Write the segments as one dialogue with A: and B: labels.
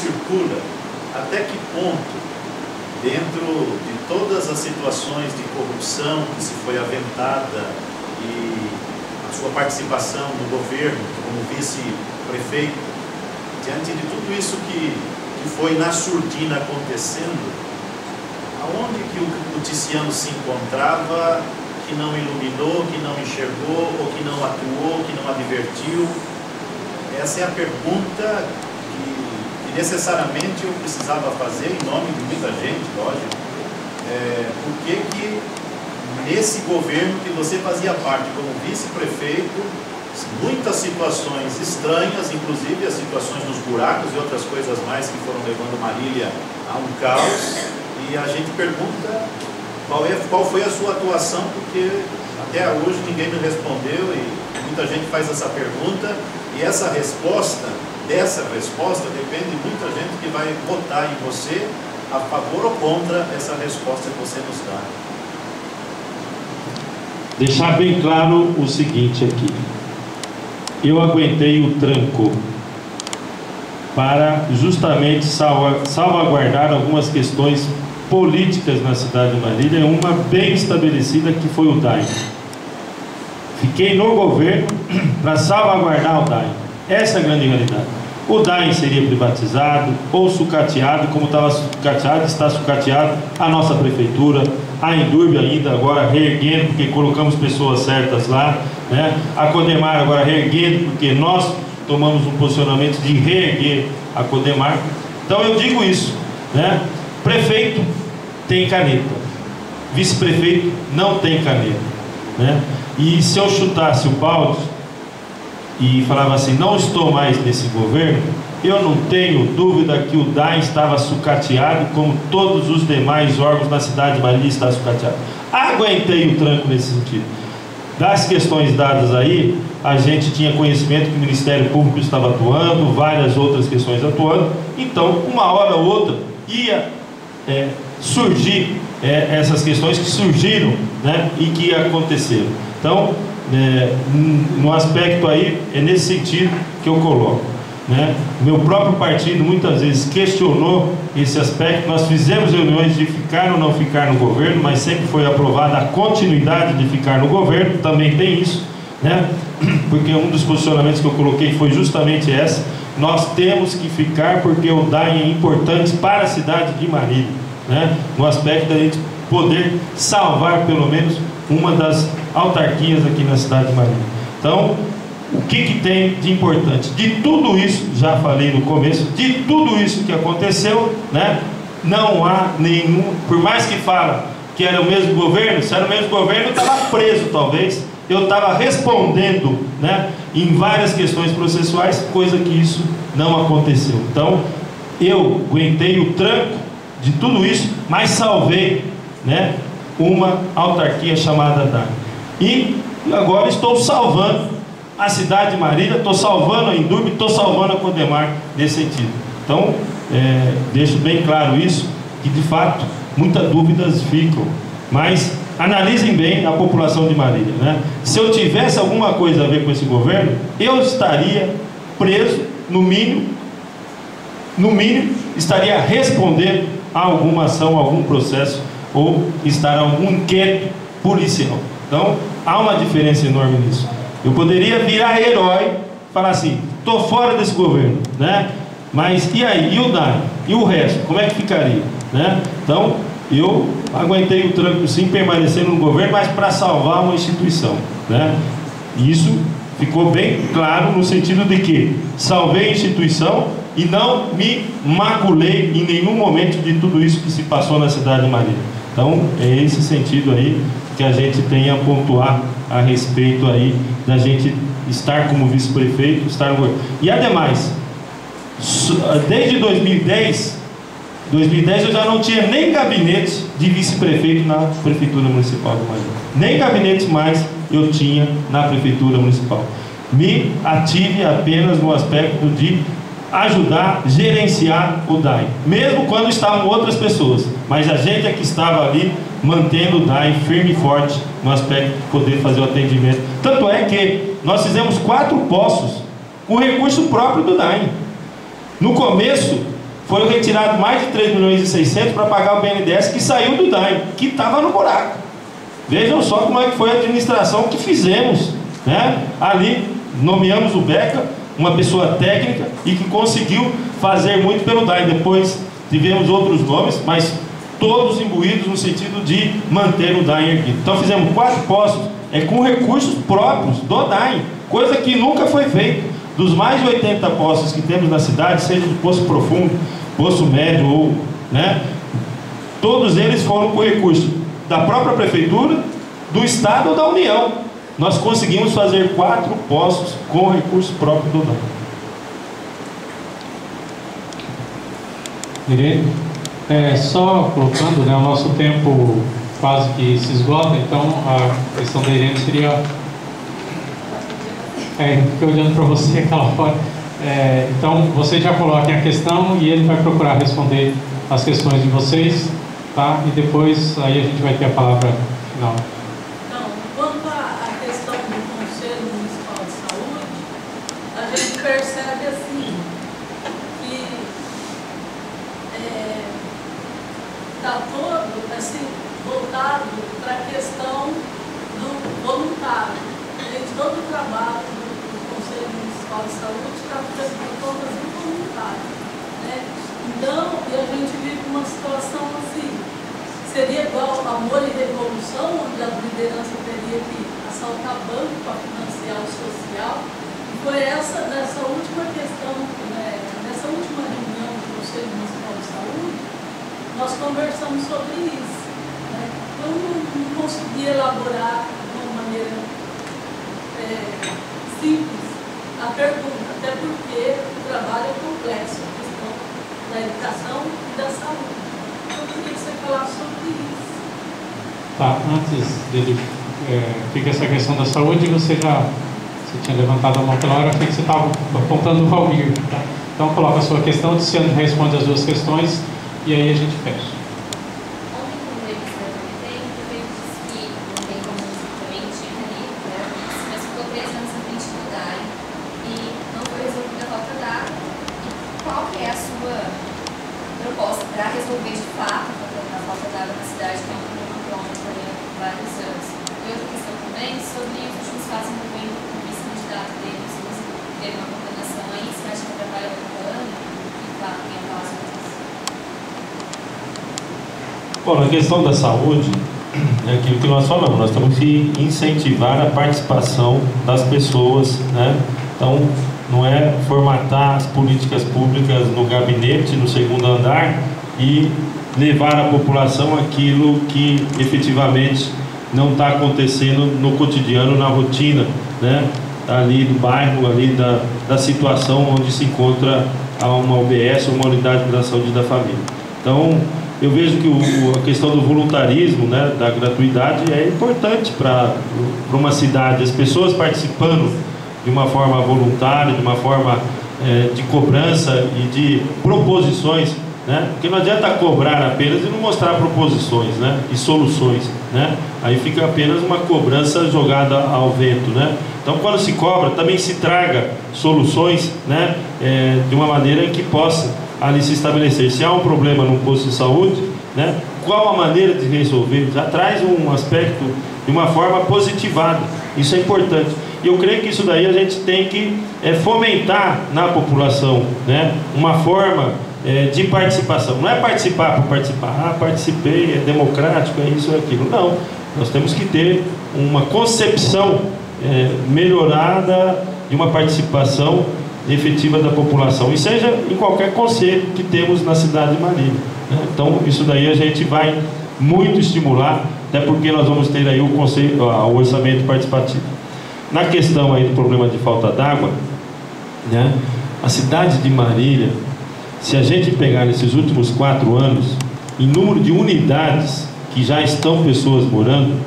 A: circula, até que ponto, dentro de todas as situações de corrupção que se foi aventada e a sua participação no governo como vice-prefeito, diante de tudo isso que foi na surdina acontecendo, aonde que o Ticiano se encontrava, que não iluminou, que não enxergou, ou que não atuou, que não advertiu? Essa é a pergunta que necessariamente eu precisava fazer em nome de muita gente, lógico. Por que nesse governo que você fazia parte como vice-prefeito, muitas situações estranhas, inclusive as situações dos buracos e outras coisas mais que foram levando Marília a um caos, e a gente pergunta qual foi a sua atuação, porque até hoje ninguém me respondeu e muita gente faz essa pergunta, e essa resposta, dessa resposta, depende de muita gente que vai votar em você a favor ou contra essa resposta que você nos dá.
B: Deixar bem claro o seguinte aqui: eu aguentei o tranco para justamente salvaguardar algumas questões políticas na cidade de Marília, uma bem estabelecida, que foi o DAI. Fiquei no governo para salvaguardar o DAI. Essa é a grande realidade. O DAI seria privatizado ou sucateado, como estava sucateado, está sucateado a nossa prefeitura, a Endurbe ainda agora reerguendo, porque colocamos pessoas certas lá, né? A Codemar agora reerguendo, porque nós tomamos um posicionamento de reerguer a Codemar. Então eu digo isso, né? Prefeito tem caneta, vice-prefeito não tem caneta, né? E se eu chutasse o balde e falava assim, não estou mais nesse governo, eu não tenho dúvida que o DAI estava sucateado, como todos os demais órgãos na cidade de Marília está sucateado. Aguentei o tranco nesse sentido. Das questões dadas aí, a gente tinha conhecimento que o Ministério Público estava atuando, várias outras questões atuando, então uma hora ou outra ia surgir essas questões que surgiram, né, e que aconteceram. Então, no aspecto aí, é nesse sentido que eu coloco, né? Meu próprio partido muitas vezes questionou esse aspecto. Nós fizemos reuniões de ficar ou não ficar no governo, mas sempre foi aprovada a continuidade de ficar no governo. Também tem isso, né? Porque um dos posicionamentos que eu coloquei foi justamente essa: nós temos que ficar porque o DAI é importante para a cidade de Marília, né? No aspecto da gente poder salvar pelo menos uma das autarquias aqui na cidade de Marília. Então, o que tem de importante? De tudo isso, já falei no começo, de tudo isso que aconteceu, né, não há nenhum, por mais que fala que era o mesmo governo, se era o mesmo governo, eu estava preso talvez, eu estava respondendo, né, em várias questões processuais, coisa que isso não aconteceu. Então, eu aguentei o tranco de tudo isso, mas salvei, né, uma autarquia chamada DAI. E agora estou salvando a cidade de Marília, estou salvando a Endurbe, estou salvando a Codemar nesse sentido. Então, deixo bem claro isso, que de fato muitas dúvidas ficam, mas analisem bem a população de Marília, né? Se eu tivesse alguma coisa a ver com esse governo, eu estaria preso, no mínimo estaria respondendo a alguma ação, a algum processo, ou estar algum inquérito policial. Então, há uma diferença enorme nisso. Eu poderia virar herói, falar assim, estou fora desse governo, né? Mas e aí? E o DAI? E o resto? Como é que ficaria, né? Então, eu aguentei o tranco sim, permanecendo no governo, mas para salvar uma instituição, né? E isso ficou bem claro no sentido de que salvei a instituição e não me maculei em nenhum momento de tudo isso que se passou na cidade de Marília. Então, é esse sentido aí que a gente tem a pontuar a respeito aí da gente estar como vice-prefeito, estar no governo. E ademais, desde 2010 eu já não tinha nem gabinete de vice-prefeito na Prefeitura Municipal de Marília. Nem gabinete mais eu tinha na Prefeitura Municipal. Me ative apenas no aspecto de ajudar, gerenciar o DAI, mesmo quando estavam outras pessoas, mas a gente é que estava ali mantendo o DAI firme e forte no aspecto de poder fazer o atendimento. Tanto é que nós fizemos 4 poços com recurso próprio do DAI. No começo Foi retirado mais de 3 milhões e 600 para pagar o BNDES que saiu do DAIM, que estava no buraco. Vejam só como é que foi a administração que fizemos, né? Ali nomeamos o Beca, uma pessoa técnica e que conseguiu fazer muito pelo DAIM. Depois tivemos outros nomes, mas todos imbuídos no sentido de manter o DAIM erguido. Então fizemos 4 poços com recursos próprios do DAIM, coisa que nunca foi feita. Dos mais de 80 poços que temos na cidade, seja do poço profundo, poço médio ou, né, todos eles foram com recurso da própria prefeitura, do estado ou da União. Nós conseguimos fazer 4 poços com recurso próprio do DAIM.
C: Irene, só colocando, né, o nosso tempo quase que se esgota, então a questão da Irene seria... fiquei olhando para você aquela hora. Então, você já coloquem a questão e ele vai procurar responder as questões de vocês, tá? E depois aí a gente vai ter a palavra final.
D: Então, quanto à questão do Conselho Municipal de Saúde, a gente percebe assim que está todo assim, voltado para a questão do voluntário. Todo o trabalho do Conselho Municipal de Saúde está fazendo contas involuntárias, né? Então, a gente vive uma situação assim, seria igual Amor e Revolução, onde a liderança teria que assaltar banco para financiar o social. E foi nessa última questão, né, nessa última reunião do Conselho Municipal de Saúde, nós conversamos sobre isso, né? Eu não consegui elaborar de uma maneira simples a pergunta, até porque o trabalho é complexo, a questão da educação e da saúde. Eu queria que você falasse sobre isso.
C: Tá, antes dele fica essa questão da saúde, você tinha levantado a mão pela hora, achei que você estava apontando o Valmir, tá? Então coloca a sua questão, o Luciano responde as 2 questões e aí a gente fecha.
B: Bom, na questão da saúde, é aquilo que nós falamos, nós temos que incentivar a participação das pessoas, né? Então, não é formatar as políticas públicas no gabinete, no 2º andar e levar à população aquilo que efetivamente não está acontecendo no cotidiano, na rotina, né? Ali do bairro, ali da situação onde se encontra uma UBS ou uma unidade de saúde da família. Então, eu vejo que a questão do voluntarismo, né, da gratuidade é importante para uma cidade, as pessoas participando de uma forma voluntária, de uma forma de cobrança e de proposições, né? Porque não adianta cobrar apenas e não mostrar proposições, né, e soluções, né? Aí fica apenas uma cobrança jogada ao vento, né? Então, quando se cobra, também se traga soluções, né, de uma maneira que possa ali se estabelecer. Se há um problema num posto de saúde, né, qual a maneira de resolver? Já traz um aspecto de uma forma positivada. Isso é importante. E eu creio que isso daí a gente tem que fomentar na população, né, uma forma de participação. Não é participar por participar. Participei, é democrático, é isso, é aquilo. Não. Nós temos que ter uma concepção melhorada de uma participação efetiva da população, e seja em qualquer conselho que temos na cidade de Marília, né? Então, isso daí a gente vai muito estimular, até porque nós vamos ter aí o orçamento participativo. Na questão aí do problema de falta d'água, né, a cidade de Marília, se a gente pegar nesses últimos 4 anos, em número de unidades que já estão pessoas morando,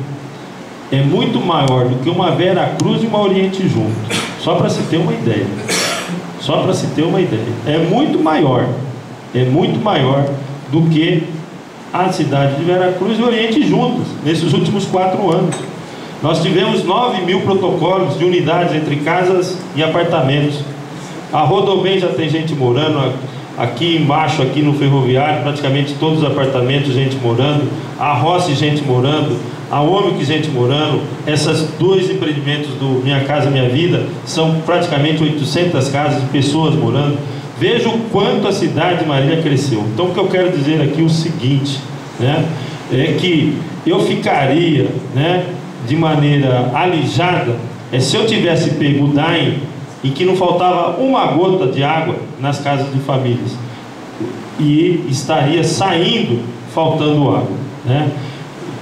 B: é muito maior do que uma Vera Cruz e uma Oriente junto, só para se ter uma ideia. Só para se ter uma ideia, é muito maior do que a cidade de Vera Cruz e Oriente juntas, nesses últimos 4 anos. Nós tivemos 9.000 protocolos de unidades entre casas e apartamentos. A Rodobem já tem gente morando, aqui embaixo, aqui no Ferroviário, praticamente todos os apartamentos, gente morando, a Rossi, gente morando, a Ômix, gente morando. Esses dois empreendimentos do Minha Casa Minha Vida são praticamente 800 casas de pessoas morando. Veja o quanto a cidade de Marília cresceu. Então, o que eu quero dizer aqui é o seguinte, né, é que eu ficaria, né, de maneira alijada, se eu tivesse pego o DAIM e que não faltava uma gota de água nas casas de famílias e estaria saindo faltando água, né?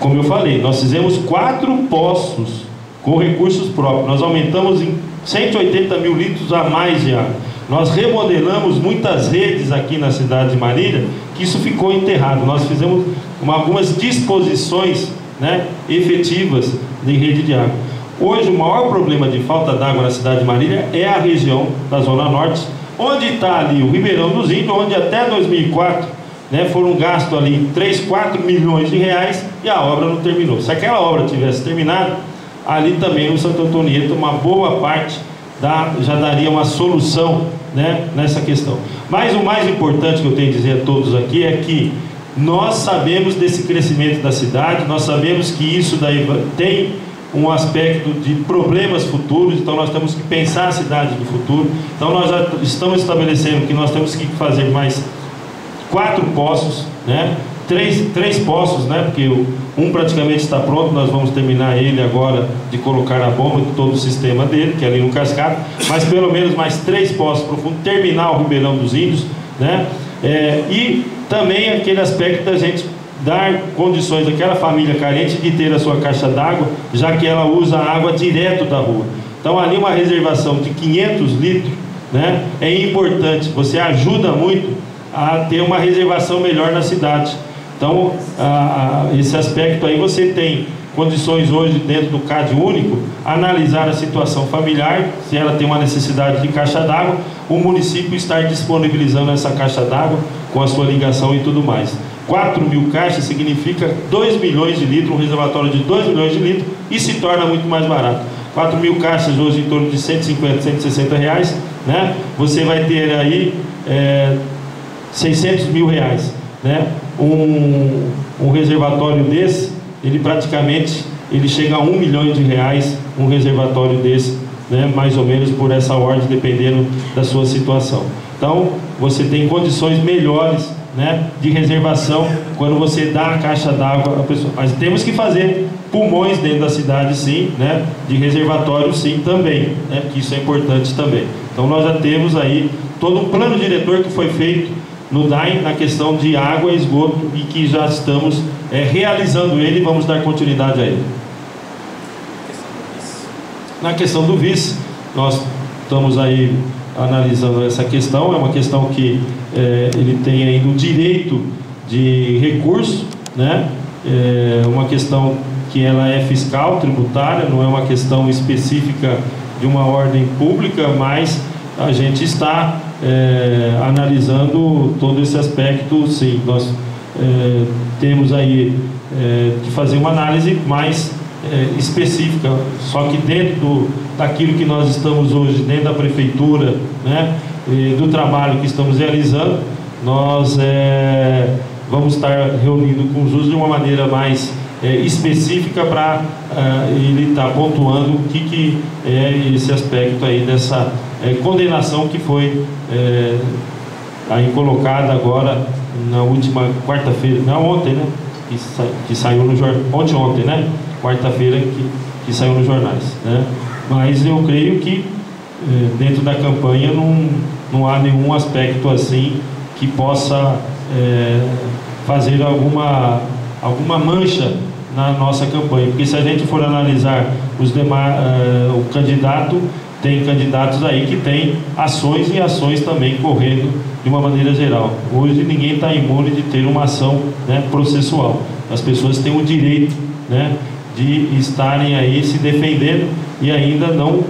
B: Como eu falei, nós fizemos 4 poços com recursos próprios, nós aumentamos em 180 mil litros a mais de água, nós remodelamos muitas redes aqui na cidade de Marília, que isso ficou enterrado. Nós fizemos algumas disposições, né, efetivas de rede de água. Hoje o maior problema de falta d'água na cidade de Marília é a região da Zona Norte, onde está ali o Ribeirão dos Índios, onde até 2004, né, foram gastos ali 3, 4 milhões de reais e a obra não terminou. Se aquela obra tivesse terminado, ali também o Santo Antonieta, uma boa parte já daria uma solução, né, nessa questão. Mas o mais importante que eu tenho a dizer a todos aqui é que nós sabemos desse crescimento da cidade, nós sabemos que isso daí tem um aspecto de problemas futuros, então nós temos que pensar a cidade do futuro. Então nós já estamos estabelecendo que nós temos que fazer mais 4 poços, né? 3 poços, né? Porque um praticamente está pronto, nós vamos terminar ele agora de colocar a bomba de todo o sistema dele, que é ali no Cascado, mas pelo menos mais 3 poços profundos, terminar o Ribeirão dos Índios, né? E também aquele aspecto da gente dar condições àquela família carente de ter a sua caixa d'água, já que ela usa a água direto da rua. Então ali uma reservação de 500 litros, né, é importante, você ajuda muito a ter uma reservação melhor na cidade. Então esse aspecto aí você tem condições hoje dentro do CAD único, analisar a situação familiar, se ela tem uma necessidade de caixa d'água, o município estar disponibilizando essa caixa d'água com a sua ligação e tudo mais. 4 mil caixas significa 2 milhões de litros, um reservatório de 2 milhões de litros, e se torna muito mais barato. 4 mil caixas hoje em torno de 150, 160 reais, né? Você vai ter aí 600 mil reais, né? Um reservatório desse, ele praticamente chega a 1 milhão de reais, um reservatório desse, né? Mais ou menos por essa ordem, dependendo da sua situação. Então você tem condições melhores, né, de reservação quando você dá a caixa d'água à pessoa. Mas temos que fazer pulmões dentro da cidade, sim, né, de reservatório, sim, também, né, que isso é importante também. Então nós já temos aí todo um plano diretor que foi feito no DAIM na questão de água e esgoto e que já estamos realizando ele e vamos dar continuidade a ele. Na questão do vice, nós estamos aí analisando essa questão, é uma questão que ele tem ainda o direito de recurso, né? É uma questão que ela é fiscal, tributária, não é uma questão específica de uma ordem pública, mas a gente está analisando todo esse aspecto, sim. Nós temos aí de fazer uma análise mais específica, só que dentro daquilo que nós estamos hoje, dentro da prefeitura, né, do trabalho que estamos realizando, nós vamos estar reunindo com os usos de uma maneira mais específica para ele estar pontuando o que é esse aspecto aí dessa condenação que foi aí colocada agora na última quarta-feira, não, ontem, né, que saiu no jornal, ontem, né, quarta-feira que saiu nos jornais, né? Mas eu creio que dentro da campanha não há nenhum aspecto assim que possa fazer alguma mancha na nossa campanha, porque se a gente for analisar os demais, o candidato, tem candidatos aí que tem ações e ações também correndo de uma maneira geral. Hoje ninguém está imune de ter uma ação, né, processual. As pessoas têm o direito, né, de estarem aí se defendendo e ainda não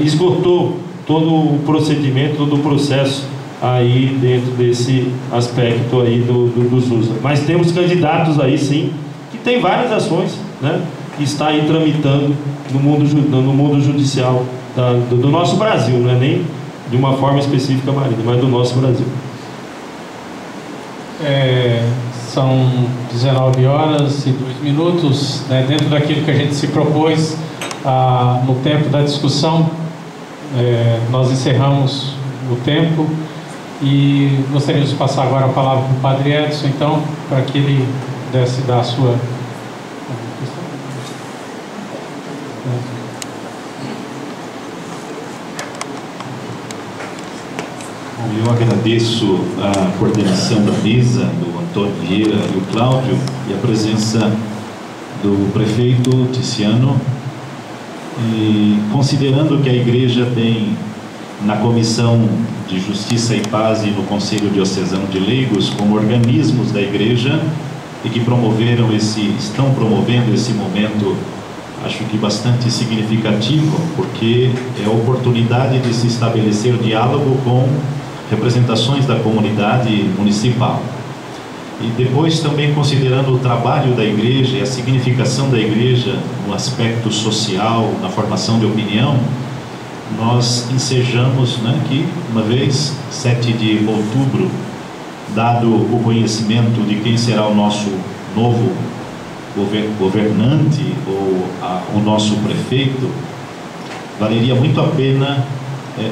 B: esgotou todo o procedimento, todo o processo aí dentro desse aspecto aí dos USA. Mas temos candidatos aí sim, que tem várias ações, né, que está aí tramitando no mundo judicial do nosso Brasil, não é nem de uma forma específica marítima, mas do nosso Brasil.
C: São 19 horas e 2 minutos, né, dentro daquilo que a gente se propôs no tempo da discussão. Nós encerramos o tempo e gostaríamos de passar agora a palavra para o Padre Edson, então, para que ele pudesse dar a sua...
E: Eu agradeço a coordenação da mesa, do Antônio Vieira e o Cláudio, e a presença do prefeito Tiziano, e considerando que a Igreja tem na Comissão de Justiça e Paz e no Conselho Diocesano de Leigos como organismos da Igreja e que estão promovendo esse momento, acho que bastante significativo, porque é a oportunidade de se estabelecer diálogo com representações da comunidade municipal. E depois também considerando o trabalho da Igreja e a significação da Igreja no aspecto social, na formação de opinião, nós ensejamos, que uma vez, 7 de outubro, dado o conhecimento de quem será o nosso novo governante ou o nosso prefeito, valeria muito a pena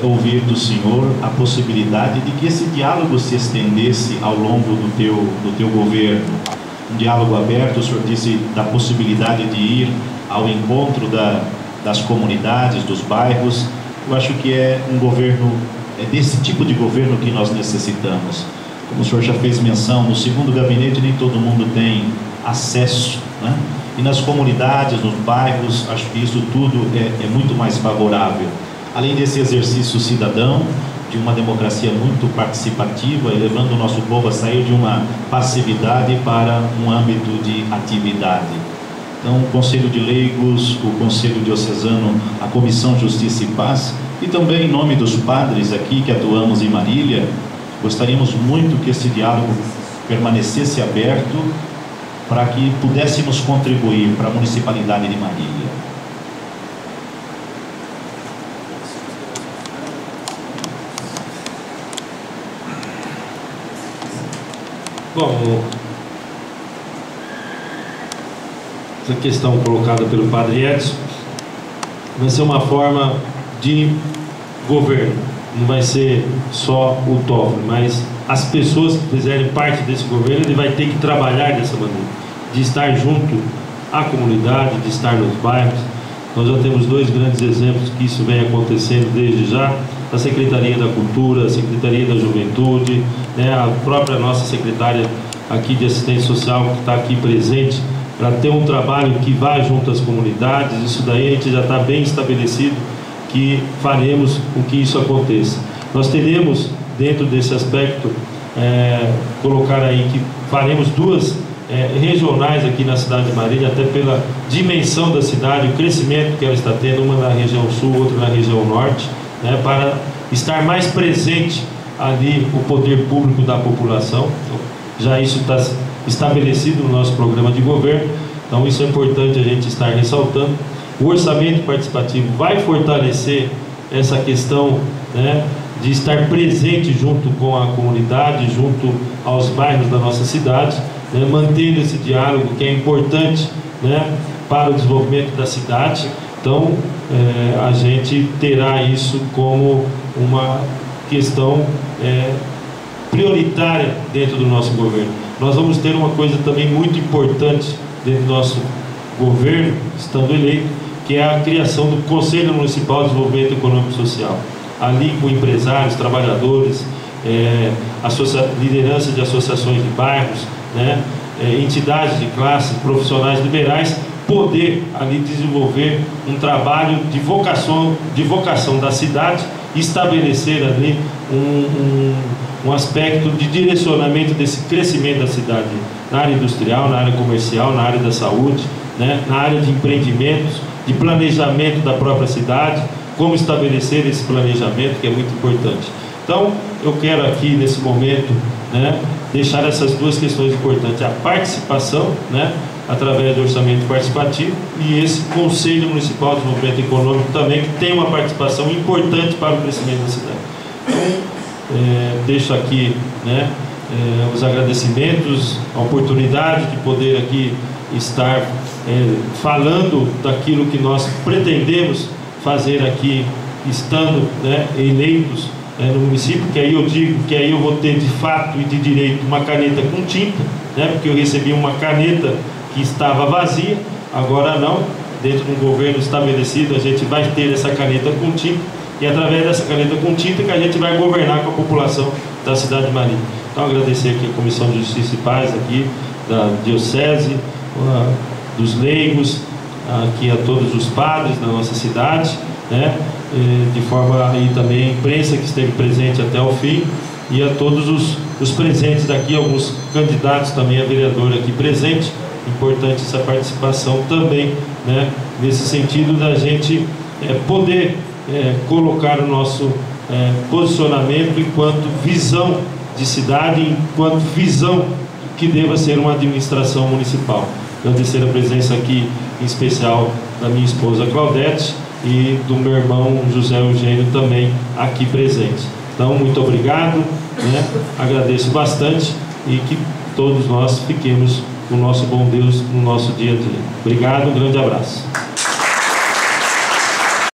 E: ouvir do Senhor a possibilidade de que esse diálogo se estendesse ao longo do teu governo. Um diálogo aberto, o Senhor disse da possibilidade de ir ao encontro das comunidades, dos bairros. Eu acho que é um governo, é desse tipo de governo que nós necessitamos. Como o Senhor já fez menção, no segundo gabinete nem todo mundo tem acesso, E nas comunidades, nos bairros, acho que isso tudo é muito mais favorável. Além desse exercício cidadão, de uma democracia muito participativa, e levando o nosso povo a sair de uma passividade para um âmbito de atividade. Então, o Conselho de Leigos, o Conselho Diocesano, a Comissão Justiça e Paz, e também em nome dos padres aqui que atuamos em Marília, gostaríamos muito que esse diálogo permanecesse aberto para que pudéssemos contribuir para a municipalidade de Marília.
B: Bom, essa questão colocada pelo Padre Edson vai ser uma forma de governo, não vai ser só o Toffoli, mas as pessoas que fizerem parte desse governo, ele vai ter que trabalhar dessa maneira, de estar junto à comunidade, de estar nos bairros. Nós já temos 2 grandes exemplos que isso vem acontecendo desde já: a Secretaria da Cultura, a Secretaria da Juventude, a própria nossa secretária aqui de Assistência Social, que está aqui presente, para ter um trabalho que vá junto às comunidades. Isso daí a gente já está bem estabelecido que faremos com que isso aconteça. Nós teremos, dentro desse aspecto, colocar aí que faremos 2 regionais aqui na cidade de Marília, até pela dimensão da cidade, o crescimento que ela está tendo, uma na região sul, outra na região norte, para estar mais presente ali o poder público da população. Então, já isso está estabelecido no nosso programa de governo, então isso é importante a gente estar ressaltando. O orçamento participativo vai fortalecer essa questão, de estar presente junto com a comunidade, junto aos bairros da nossa cidade, mantendo esse diálogo que é importante, para o desenvolvimento da cidade. Então, a gente terá isso como uma questão prioritária dentro do nosso governo. Nós vamos ter uma coisa também muito importante dentro do nosso governo, estando eleito, que é a criação do Conselho Municipal de Desenvolvimento Econômico e Social. Ali com empresários, trabalhadores, liderança de associações de bairros, entidades de classe, profissionais liberais, poder ali desenvolver um trabalho de vocação da cidade, estabelecer ali um aspecto de direcionamento desse crescimento da cidade, na área industrial, na área comercial, na área da saúde, na área de empreendimentos, de planejamento da própria cidade, como estabelecer esse planejamento, que é muito importante. Então, eu quero aqui, nesse momento, deixar essas 2 questões importantes: a participação, através do orçamento participativo, e esse Conselho Municipal de Desenvolvimento Econômico também, que tem uma participação importante para o crescimento da cidade. Então, deixo aqui os agradecimentos, a oportunidade de poder aqui estar falando daquilo que nós pretendemos fazer aqui, estando, né, eleitos no município, que aí eu digo que aí eu vou ter de fato e de direito uma caneta com tinta, né, porque eu recebi uma caneta que estava vazia, agora não, dentro de um governo estabelecido a gente vai ter essa caneta com tinta, e através dessa caneta com tinta que a gente vai governar com a população da cidade de Marília. Então agradecer aqui a Comissão de Justiça e Paz aqui, da Diocese, dos leigos, aqui a todos os padres da nossa cidade, né? De forma aí também a imprensa que esteve presente até o fim, e a todos os presentes daqui, alguns candidatos também a vereador aqui presente. Importante essa participação também, né? Nesse sentido da gente poder colocar o nosso posicionamento enquanto visão de cidade, enquanto visão que deva ser uma administração municipal. Agradecer a presença aqui, em especial, da minha esposa Claudete e do meu irmão José Eugênio também aqui presente. Então, muito obrigado, né? Agradeço bastante e que todos nós fiquemos com o nosso bom Deus no nosso dia a dia. Obrigado, um grande abraço.